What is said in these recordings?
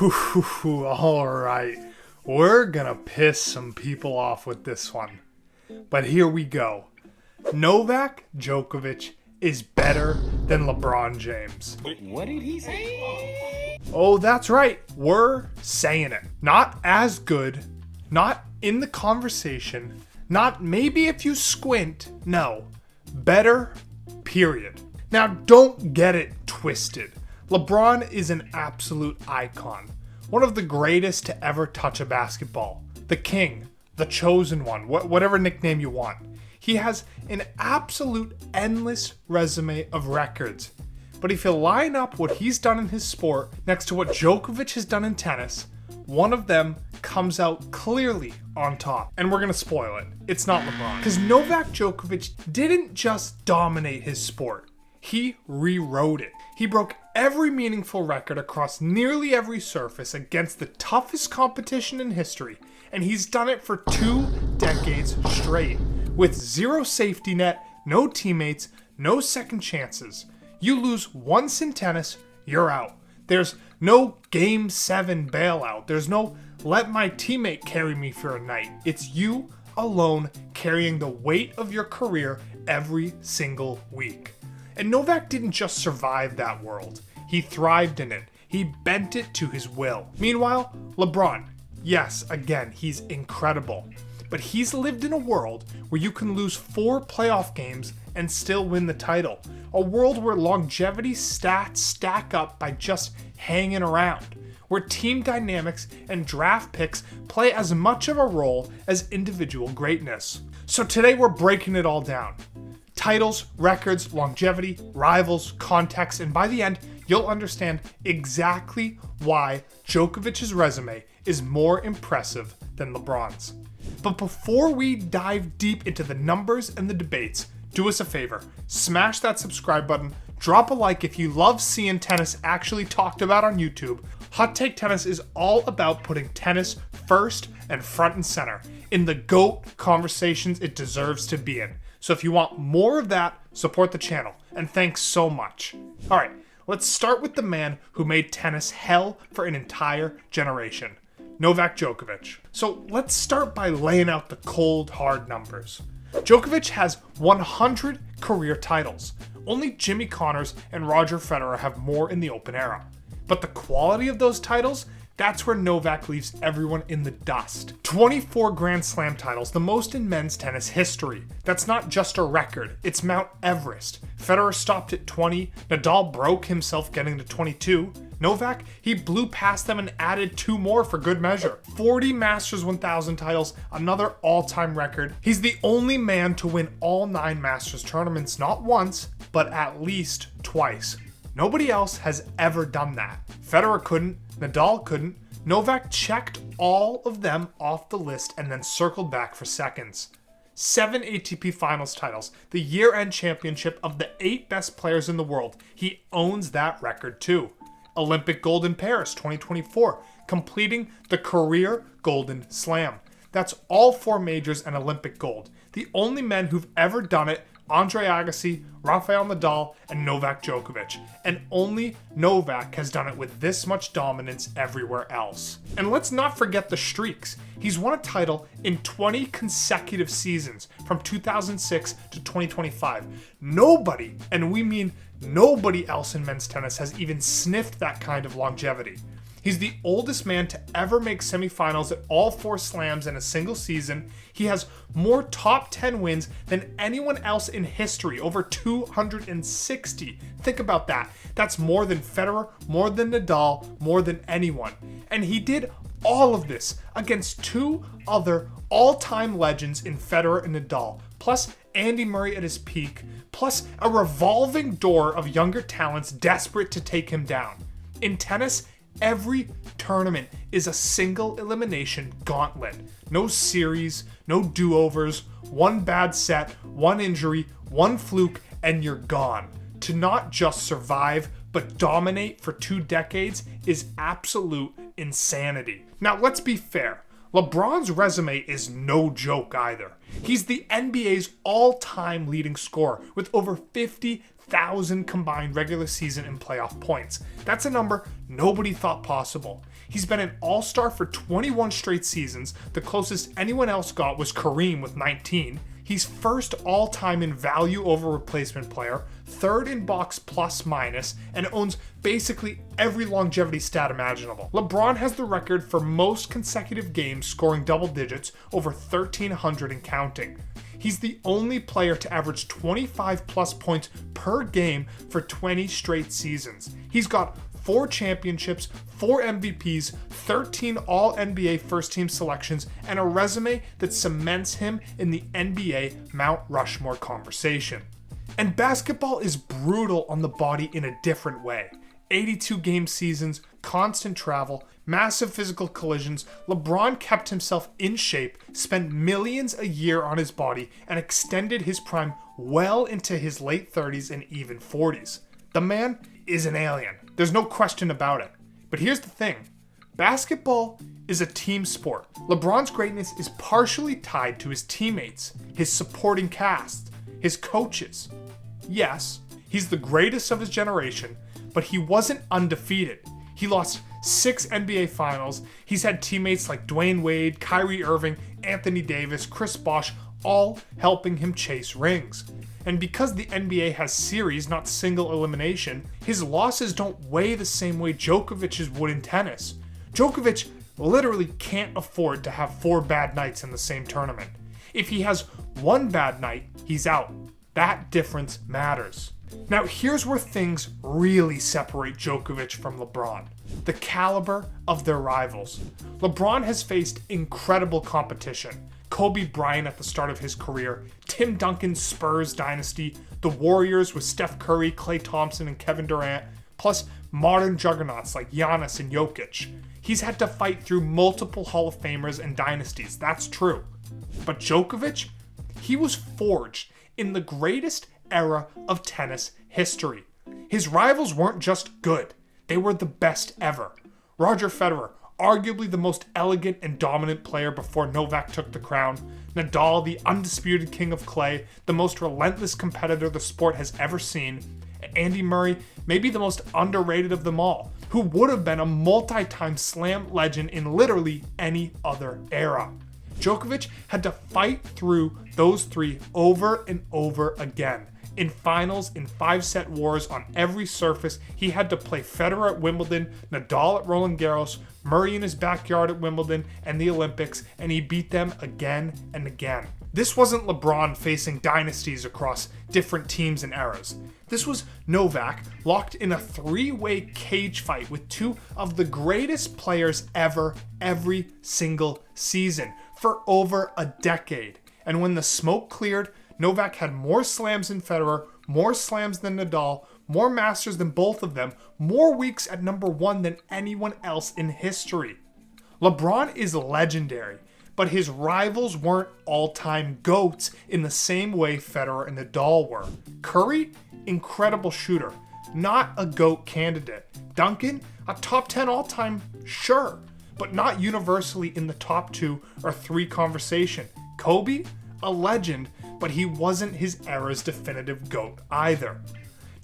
All right, we're gonna piss some people off with this one. But here we go. Novak Djokovic is better than LeBron James. What did he say? Oh, that's right. We're saying it. Not as good, not in the conversation, not maybe if you squint. No, better, period. Now, don't get it twisted. LeBron is an absolute icon. One of the greatest to ever touch a basketball. The king, the chosen one, whatever nickname you want. He has an absolute endless resume of records. But if you line up what he's done in his sport next to what Djokovic has done in tennis, one of them comes out clearly on top. And we're going to spoil it. It's not LeBron. Because Novak Djokovic didn't just dominate his sport. He rewrote it. He broke every meaningful record across nearly every surface against the toughest competition in history. And he's done it for 2 decades straight. With zero safety net, no teammates, no second chances. You lose once in tennis, you're out. There's no Game 7 bailout. There's no let my teammate carry me for a night. It's you alone carrying the weight of your career every single week. And Novak didn't just survive that world. He thrived in it. He bent it to his will. Meanwhile, LeBron, yes, again, he's incredible. But he's lived in a world where you can lose 4 playoff games and still win the title. A world where longevity stats stack up by just hanging around. Where team dynamics and draft picks play as much of a role as individual greatness. So today we're breaking it all down. Titles, records, longevity, rivals, context, and by the end, you'll understand exactly why Djokovic's resume is more impressive than LeBron's. But before we dive deep into the numbers and the debates, do us a favor, smash that subscribe button, drop a like if you love seeing tennis actually talked about on YouTube. Hot Take Tennis is all about putting tennis first and front and center in the GOAT conversations it deserves to be in. So if you want more of that, support the channel. And thanks so much. All right, let's start with the man who made tennis hell for an entire generation, Novak Djokovic. So let's start by laying out the cold, hard numbers. Djokovic has 100 career titles. Only Jimmy Connors and Roger Federer have more in the Open era. But the quality of those titles, that's where Novak leaves everyone in the dust. 24 Grand Slam titles, the most in men's tennis history. That's not just a record, it's Mount Everest. Federer stopped at 20, Nadal broke himself getting to 22. Novak, he blew past them and added 2 more for good measure. 40 Masters 1000 titles, another all-time record. He's the only man to win all 9 Masters tournaments, not once, but at least twice. Nobody else has ever done that. Federer couldn't, Nadal couldn't. Novak checked all of them off the list and then circled back for seconds. 7 ATP Finals titles, the year-end championship of the 8 best players in the world. He owns that record too. Olympic gold in Paris 2024, completing the career Golden Slam. That's all 4 majors and Olympic gold. The only men who've ever done it, Andre Agassi, Rafael Nadal, and Novak Djokovic. And only Novak has done it with this much dominance everywhere else. And let's not forget the streaks. He's won a title in 20 consecutive seasons from 2006 to 2025. Nobody, and we mean nobody else in men's tennis has even sniffed that kind of longevity. He's the oldest man to ever make semifinals at all 4 slams in a single season. He has more top 10 wins than anyone else in history, over 260. Think about that. That's more than Federer, more than Nadal, more than anyone. And he did all of this against 2 other all-time legends in Federer and Nadal, plus Andy Murray at his peak, plus a revolving door of younger talents desperate to take him down. In tennis, every tournament is a single elimination gauntlet. No series, no do-overs, 1 bad set, 1 injury, 1 fluke, and you're gone. To not just survive, but dominate for 2 decades is absolute insanity. Now, let's be fair. LeBron's resume is no joke either. He's the NBA's all-time leading scorer with over 50,000 combined regular season and playoff points. That's a number nobody thought possible. He's been an all-star for 21 straight seasons. The closest anyone else got was Kareem with 19. He's first all-time in value over replacement player, third in box plus minus, and owns basically every longevity stat imaginable. LeBron has the record for most consecutive games scoring double digits, over 1,300 and counting. He's the only player to average 25 plus points per game for 20 straight seasons. He's got 4 championships, 4 MVPs, 13 All-NBA first-team selections, and a resume that cements him in the NBA Mount Rushmore conversation. And basketball is brutal on the body in a different way. 82-game seasons, constant travel, massive physical collisions. LeBron kept himself in shape, spent millions a year on his body, and extended his prime well into his late 30s and even 40s. The man is an alien. There's no question about it. But here's the thing. Basketball is a team sport. LeBron's greatness is partially tied to his teammates, his supporting cast, his coaches. Yes, he's the greatest of his generation, but he wasn't undefeated. He lost 6 NBA finals. He's had teammates like Dwayne Wade, Kyrie Irving, Anthony Davis, Chris Bosh, all helping him chase rings. And because the NBA has series, not single elimination, his losses don't weigh the same way Djokovic's would in tennis. Djokovic literally can't afford to have 4 bad nights in the same tournament. If he has 1 bad night, he's out. That difference matters. Now here's where things really separate Djokovic from LeBron. The caliber of their rivals. LeBron has faced incredible competition. Kobe Bryant at the start of his career, Tim Duncan's Spurs dynasty, the Warriors with Steph Curry, Klay Thompson, and Kevin Durant, plus modern juggernauts like Giannis and Jokic. He's had to fight through multiple Hall of Famers and dynasties, that's true. But Djokovic, he was forged in the greatest era of tennis history. His rivals weren't just good, they were the best ever. Roger Federer, arguably the most elegant and dominant player before Novak took the crown. Nadal, the undisputed king of clay, the most relentless competitor the sport has ever seen. Andy Murray, maybe the most underrated of them all, who would have been a multi-time slam legend in literally any other era. Djokovic had to fight through those 3 over and over again. In finals, in 5-set wars on every surface, he had to play Federer at Wimbledon, Nadal at Roland Garros, Murray in his backyard at Wimbledon and the Olympics, and he beat them again and again. This wasn't LeBron facing dynasties across different teams and eras. This was Novak locked in a 3-way cage fight with 2 of the greatest players ever, every single season, for over a decade. And when the smoke cleared, Novak had more slams than Federer, more slams than Nadal, more Masters than both of them, more weeks at number 1 than anyone else in history. LeBron is legendary, but his rivals weren't all-time GOATs in the same way Federer and Nadal were. Curry, incredible shooter, not a GOAT candidate. Duncan, a top 10 all-time, sure, but not universally in the top 2 or 3 conversation. Kobe, a legend, but he wasn't his era's definitive GOAT either.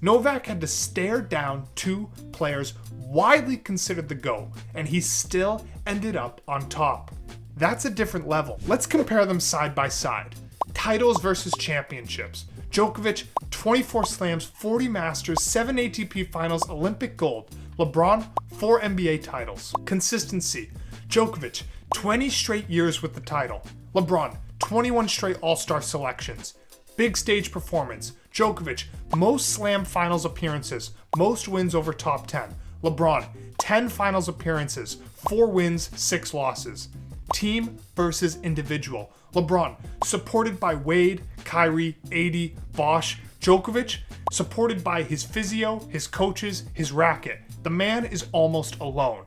Novak had to stare down 2 players widely considered the GOAT, and he still ended up on top. That's a different level. Let's compare them side by side. Titles versus championships. Djokovic, 24 slams, 40 Masters, 7 ATP finals, Olympic gold. LeBron, 4 NBA titles. Consistency. Djokovic, 20 straight years with the title. LeBron, 21 straight All-Star selections. Big stage performance. Djokovic, most slam finals appearances, most wins over top 10. LeBron, 10 finals appearances, 4 wins, 6 losses. Team versus individual. LeBron, supported by Wade, Kyrie, AD, Bosh. Djokovic, supported by his physio, his coaches, his racket. The man is almost alone.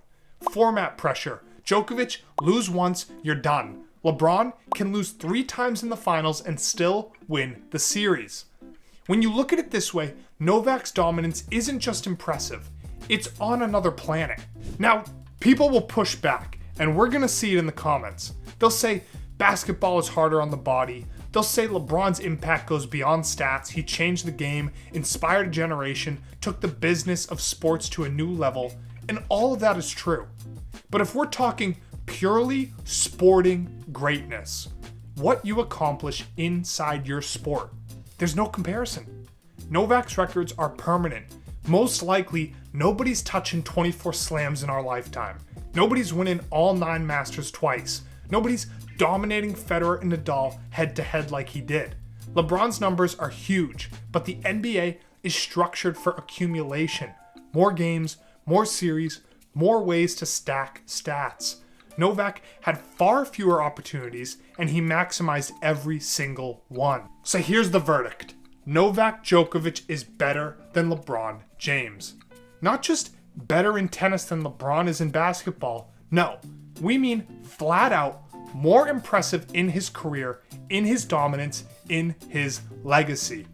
Format pressure. Djokovic, lose once, you're done. LeBron can lose 3 times in the finals and still win the series. When you look at it this way, Novak's dominance isn't just impressive, it's on another planet. Now, people will push back And we're going to see it in the comments. They'll say basketball is harder on the body. They'll say LeBron's impact goes beyond stats. He changed the game, inspired a generation, took the business of sports to a new level. And all of that is true. But if we're talking purely sporting greatness, what you accomplish inside your sport, there's no comparison. Novak's records are permanent. Most likely, nobody's touching 24 slams in our lifetime. Nobody's winning all 9 Masters twice. Nobody's dominating Federer and Nadal head-to-head like he did. LeBron's numbers are huge, but the NBA is structured for accumulation. More games, more series, more ways to stack stats. Novak had far fewer opportunities, and he maximized every single one. So here's the verdict. Novak Djokovic is better than LeBron James. Not just better in tennis than LeBron is in basketball. No, we mean flat out more impressive in his career, in his dominance, in his legacy.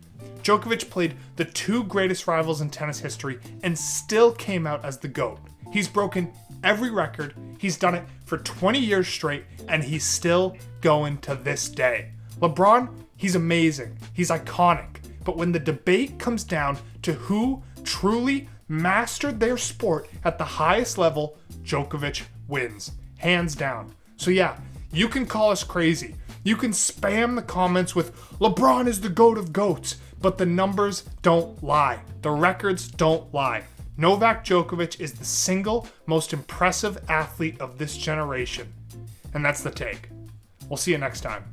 Djokovic played the 2 greatest rivals in tennis history and still came out as the GOAT. He's broken every record, he's done it for 20 years straight, and he's still going to this day. LeBron, he's amazing, he's iconic, but when the debate comes down to who truly mastered their sport at the highest level, Djokovic wins, hands down. So yeah, you can call us crazy. You can spam the comments with LeBron is the GOAT of GOATs, but the numbers don't lie. The records don't lie. Novak Djokovic is the single most impressive athlete of this generation. And that's the take. We'll see you next time.